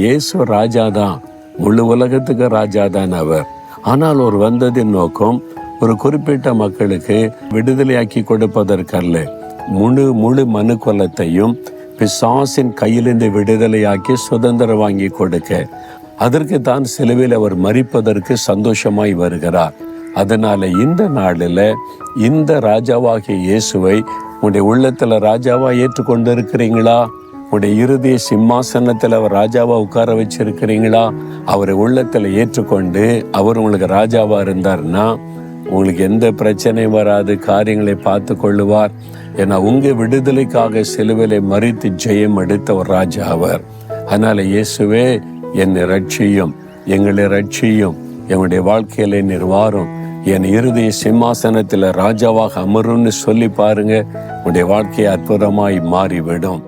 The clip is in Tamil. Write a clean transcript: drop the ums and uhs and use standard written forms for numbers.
இயேசு ராஜா தான், முழு உலகத்துக்கு ராஜா தான் அவர். ஆனால் ஒரு வந்ததின் நோக்கம் ஒரு குறிப்பிட்ட மக்களுக்கு விடுதலையாக்கி கொடுப்பதற்கல்ல, முழு மனு குலத்தையும் பிசாசின் கையிலிருந்து விடுதலையாக்கி சுதந்திரம் வாங்கி கொடுக்க. அதற்கு தான் சிலுவையில் அவர் மரிப்பதற்கு சந்தோஷமாய் வருகிறார். அதனால இந்த நாளில் இந்த ராஜாவாகிய இயேசுவை உங்களுடைய உள்ளத்துல ராஜாவா ஏற்றுக்கொண்டு இருக்கிறீங்களா? உங்களுடைய இறுதிய சிம்மாசனத்தில் அவர் ராஜாவா உட்கார வச்சிருக்கிறீங்களா? அவரை உள்ளத்துல ஏற்றுக்கொண்டு அவர் உங்களுக்கு ராஜாவா இருந்தார்னா உங்களுக்கு எந்த பிரச்சனையும் வராது, காரியங்களை பார்த்து கொள்ளுவார். ஏன்னா உங்க விடுதலைக்காக சிலுவையிலே மரித்து ஜெயம் எடுத்த ஒரு ராஜா அவர். அதனால இயேசுவே என்னை ரட்சியும், எங்களை ரட்சியும், எங்களுடைய வாழ்க்கையில நிர்வாரும், என் இறுதிய சிம்மாசனத்தில் ராஜாவாக அமரும்னு சொல்லி பாருங்க. உங்களுடைய வாழ்க்கை அற்புதமாய் மாறிவிடும்.